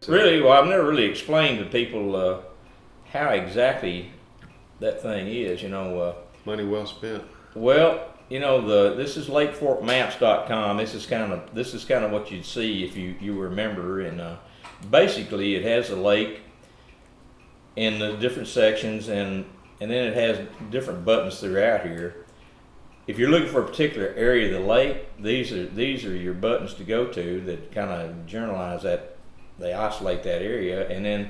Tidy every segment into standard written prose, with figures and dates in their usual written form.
Really, well, I've never really explained to people how exactly that thing is. Money well spent. Well, this is LakeForkMaps.com. This is kind of what you'd see if you remember, and basically it has a lake in the different sections, and then it has different buttons throughout here. If you're looking for a particular area of the lake, these are your buttons to go to that kind of generalize that. They isolate that area, and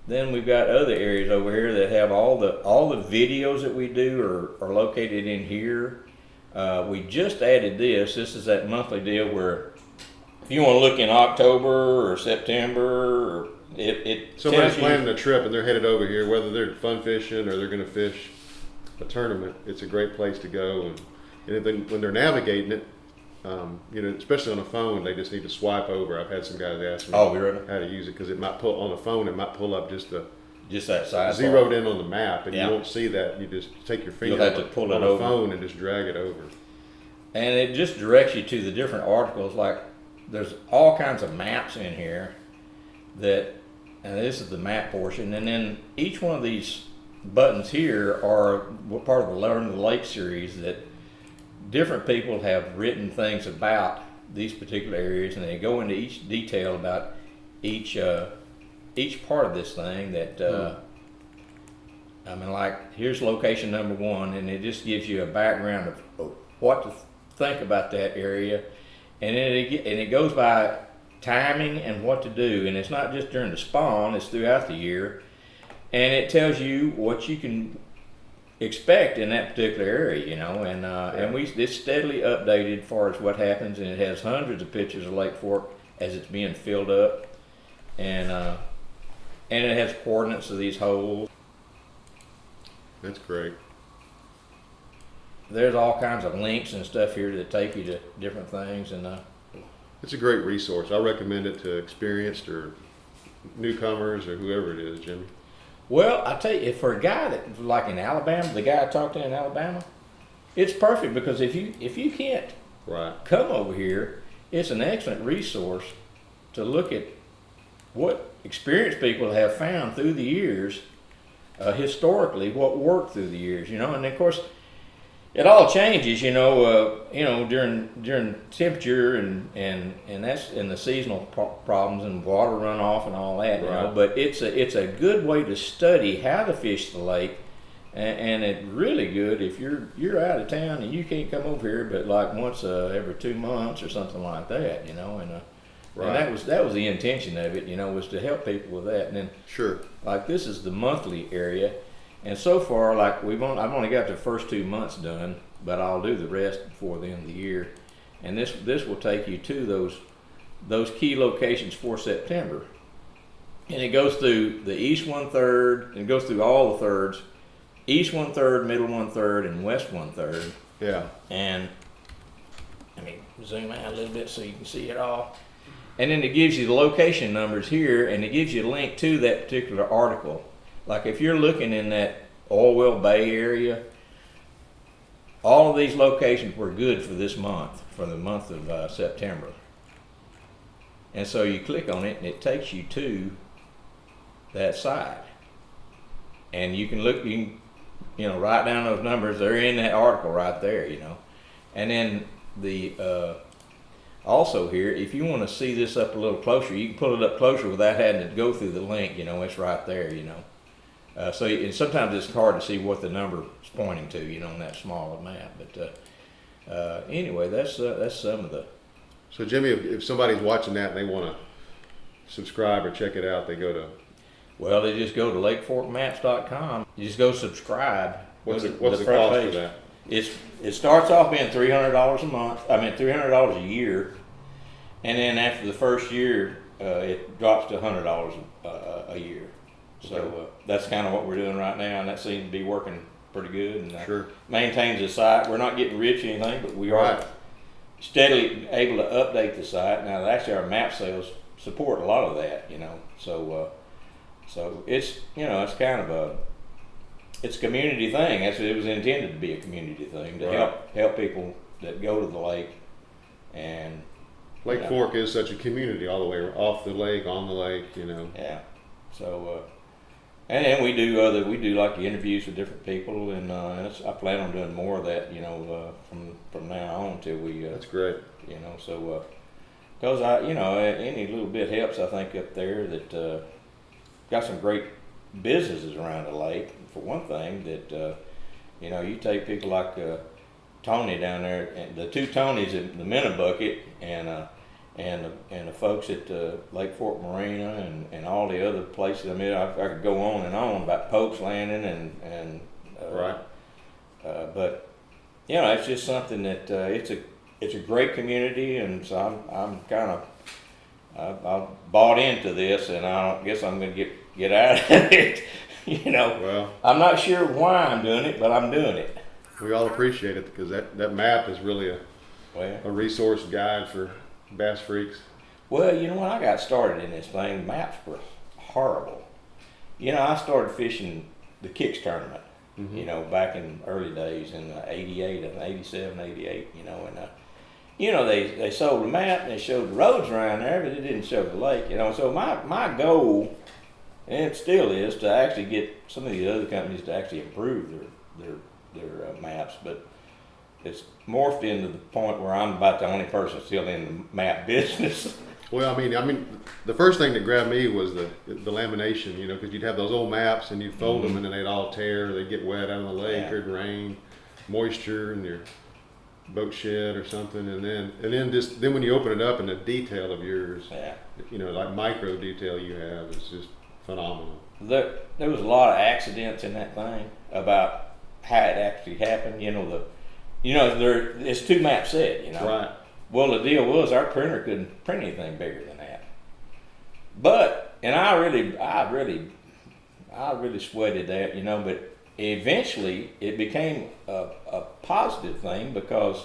then we've got other areas over here that have all the videos that we do are located in here. We just added this. This is that monthly deal where if you want to look in October or September, or it Somebody's tells you, planning a trip and they're headed over here, whether they're fun fishing or they're going to fish a tournament. It's a great place to go, and when they're navigating it, especially on a phone, they just need to swipe over. I've had some guys ask me Oh, really? how to use it because it might pull on the phone. It might pull up just that side zeroed in on the map, and Yeah. you won't see that. You just take your finger You'll have to pull on it the over. phone and just drag it over. And it just directs you to the different articles. Like there's all kinds of maps in here and this is the map portion, and then each one of these buttons here are part of the Learn the Lake series that different people have written things about these particular areas, and they go into each detail about each part of this thing that like here's location number 1, and it just gives you a background of what to think about that area, and then it goes by timing and what to do, and it's not just during the spawn, it's throughout the year, and it tells you what you can expect in that particular area, and it's steadily updated as far as what happens, and it has hundreds of pictures of Lake Fork as it's being filled up, and it has coordinates of these holes. That's great. There's all kinds of links and stuff here that take you to different things, and It's a great resource. I recommend it to experienced or newcomers or whoever it is, Jimmy. well, I tell you, for a guy that like in Alabama, the guy I talked to in Alabama, it's perfect because if you can't Right. come over here, it's an excellent resource to look at what experienced people have found through the years, historically, what worked through the years, and of course, it all changes, during temperature and that's in the seasonal problems and water runoff and all that, Right. But it's a good way to study how to fish the lake, and it's really good if you're out of town and you can't come over here, but like once every 2 months or something like that, Right. and that was the intention of it, was to help people with that, and then Sure. like this is the monthly area. And so far, like I've only got the first 2 months done, but I'll do the rest before the end of the year. And this will take you to those key locations for September. And it goes through the east 1/3, and it goes through all the thirds, east 1/3, middle 1/3, and west 1/3. Yeah. And let me zoom out a little bit so you can see it all. And then it gives you the location numbers here, and it gives you a link to that particular article. Like if you're looking in that Oil Well Bay area, all of these locations were good for this month, for the month of September. And so you click on it, and it takes you to that site. And you can look, write down those numbers. They're in that article right there, And then also here, if you want to see this up a little closer, you can pull it up closer without having to go through the link. It's right there. And sometimes it's hard to see what the number is pointing to, on that smaller map. But anyway, that's some of the. So Jimmy, if somebody's watching that and they want to subscribe or check it out, they go to. Well, they just go to LakeForkMaps.com. You just go subscribe. What's the front cost page. for that? It starts off being $300 a month. $300 a year, and then after the first year, it drops to $100 a year. So that's kind of what we're doing right now, and that seems to be working pretty good. And Sure. Maintains the site. We're not getting rich or anything, but we are Right. steadily able to update the site. Now, actually, our map sales support a lot of that. So it's it's kind of it's a community thing. It was intended to be a community thing to Right. help people that go to the lake and Lake you know. Fork is such a community all the way off the lake, on the lake, you know. Yeah. So, and then we do like the interviews with different people, and I plan on doing more of that, you know, from now on till we. That's great. You know, so because any little bit helps. I think up there that got some great businesses around the lake. For one thing, that you take people like Tony down there, and the two Tonys in the Minnebucket, and the folks at Lake Fork Marina, and all the other places. I mean, I could go on and on about Pope's Landing and Right. but it's just something that it's a great community, and so I'm kind of I've bought into this, and I guess I'm going to get out of it. Well, I'm not sure why I'm doing it, but I'm doing it. we all appreciate it because that map is really a resource guide for bass freaks. Well, when I got started in this thing, maps were horrible. I started fishing the Kicks tournament, back in early days in 88 and 87, 88, and they sold a map and they showed the roads around there, but it didn't show the lake, So my goal, and it still is, to actually get some of these other companies to actually improve their maps, but it's morphed into the point where I'm about the only person still in the map business. Well, I mean, the first thing that grabbed me was the lamination, because you'd have those old maps and you'd fold them and then they'd all tear, they'd get wet out of the lake, Yeah. or it'd rain, moisture in your boat shed or something, and then when you open it up and the detail of yours, Yeah. like micro detail you have is just phenomenal. There was a lot of accidents in that thing about how it actually happened. It's two map set. Right. Well, the deal was our printer couldn't print anything bigger than that. But I really sweated that, But eventually it became a positive thing because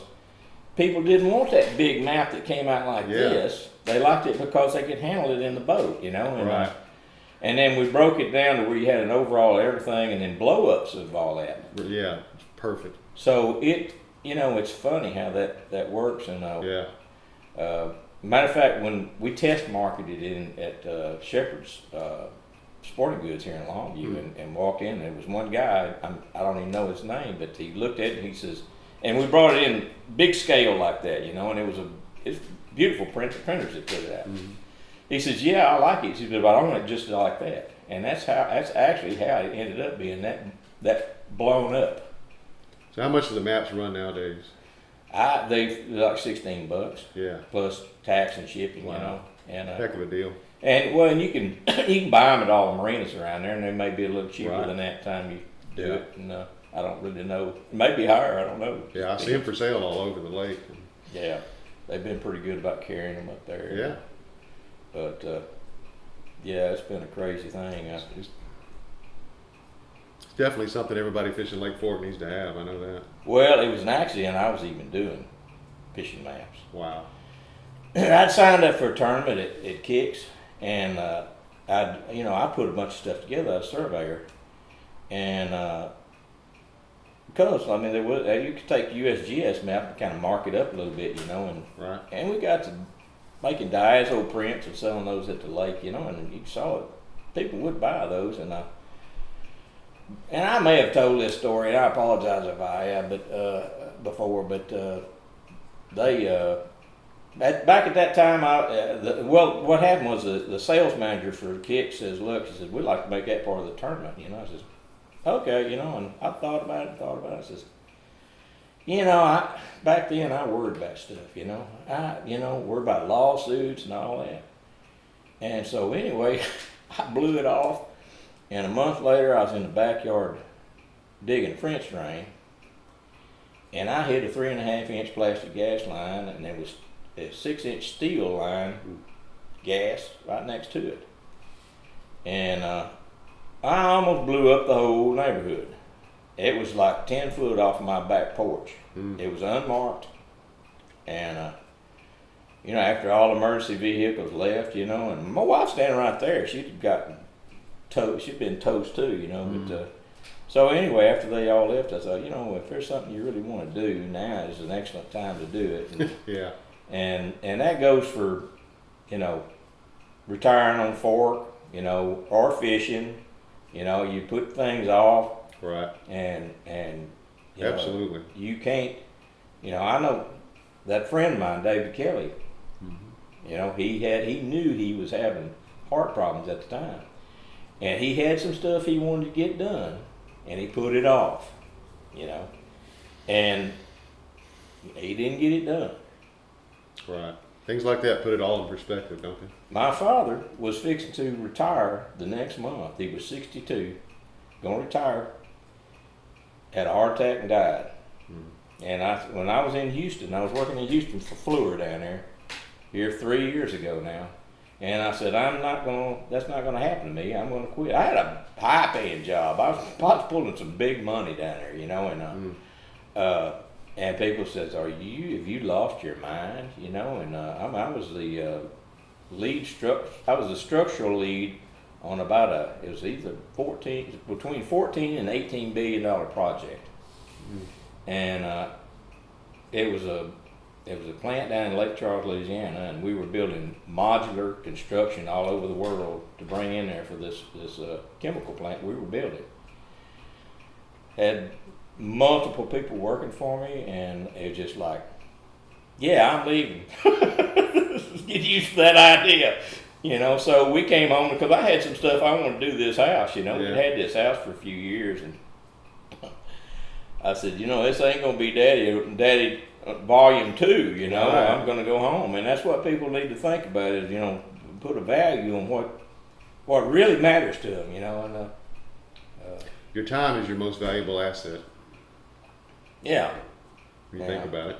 people didn't want that big map that came out like this. They liked it because they could handle it in the boat, And, Right. And then we broke it down to where you had an overall everything, and then blow-ups of all that. Yeah, perfect. So it's funny how that works. And Yeah. matter of fact, when we test marketed it at Shepherd's Sporting Goods here in Longview, and walked in, there was one guy, I don't even know his name, but he looked at it and he says, and we brought it in big scale like that, and it's beautiful printers that put it out. Mm-hmm. He says, "Yeah, I like it." He says, "But I want it just like that." And that's actually how it ended up being that blown up. So how much do the maps run nowadays? They're like $16 Yeah. plus tax and shipping, Wow. and Heck of a deal. and you can you can buy them at all the marinas around there, and they may be a little cheaper Right. than that time you do Yeah. it. And I don't really know, it may be higher. I don't know. Yeah, I see them for sale all over the lake. Yeah, they've been pretty good about carrying them up there. Yeah. But yeah, it's been a crazy thing. It's definitely something everybody fishing Lake Fork needs to have. I know that. Well, it was an accident. I was even doing fishing maps. Wow. I'd signed up for a tournament at Kicks, and I put a bunch of stuff together. I was a surveyor, and because there was you could take USGS map and kind of mark it up a little bit, Right. and we got to making diazo prints and selling those at the lake, and you saw it. People would buy those, and I may have told this story, and I apologize if I have, before, but they. Back at that time, what happened was the sales manager for Kicks says, "Look," he says, "we'd like to make that part of the tournament." I says, "Okay," and I thought about it. I says, back then I worried about stuff, worried about lawsuits and all that. And so anyway, I blew it off, and a month later I was in the backyard digging a French drain, and I hit a 3.5-inch plastic gas line, and there was a 6-inch steel line gas right next to it. And I almost blew up the whole neighborhood. It was like 10 foot off my back porch. It was unmarked. And, after all emergency vehicles left, and my wife's standing right there. She'd gotten toast. She'd been toast too, But so anyway, after they all left, I thought, if there's something you really want to do, now is an excellent time to do it. And, Yeah. and that goes for, you know, retiring on fork, you know, or fishing. You know, you put things off, Right. and you Absolutely. know, you can't. You know, I know that friend of mine, David Kelly. You know, he knew he was having heart problems at the time, and he had some stuff he wanted to get done, and he put it off. You know, and he didn't get it done. Right. Things like that put it all in perspective, don't they? My father was fixing to retire the next month. He was 62, going to retire, had a heart attack and died. And when I was in Houston, I was working in Houston for Fluor down there, here 3 years ago now. And I said, that's not gonna happen to me. I'm gonna quit. I had a high paying job. I was pulling some big money down there, you know, and people says, have you lost your mind? You know, and I was the I was the structural lead on it was either between 14 and $18 billion project. And it was a plant down in Lake Charles, Louisiana, and we were building modular construction all over the world to bring in there for this chemical plant we were building. Had multiple people working for me, and it was just like, yeah, I'm leaving. Get used to that idea, you know. So we came home because I had some stuff I wanted to do this house, you know. Yeah. We had this house for a few years, and I said, you know, this ain't gonna be Daddy volume 2, you know. Right. I'm gonna go home, and that's what people need to think about is, you know, put a value on what really matters to them, you know. And Your time is your most valuable asset. yeah, When you Yeah. think about it.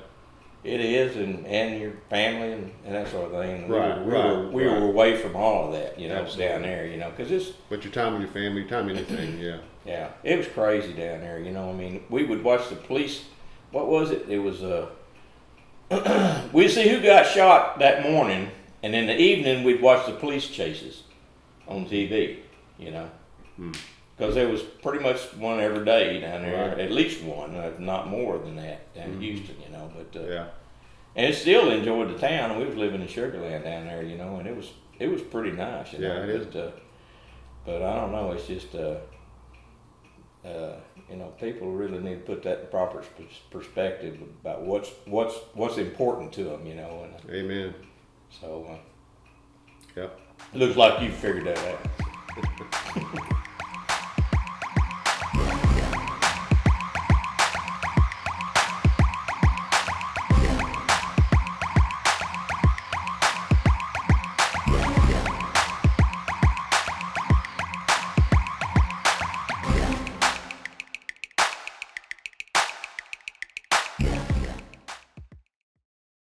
it is, and your family and that sort of thing. We Right. were away from all of that, you know, Absolutely. down there, you know, because it's. But your time with your family, your time anything, yeah. Yeah, it was crazy down there, you know. I mean, we would watch the police. What was it? It was we'd see who got shot that morning, and in the evening we'd watch the police chases on TV, you know, because there was pretty much one every day down there, Right. at least one, if not more than that, down in Houston, you know. But Yeah. and it still enjoyed the town. We was living in Sugarland down there, you know, and it was pretty nice, you know. Yeah, it is. But I don't know. It's just. You know, people really need to put that in proper perspective about what's important to them, you know. And Amen. so, Yep. looks like you figured that out.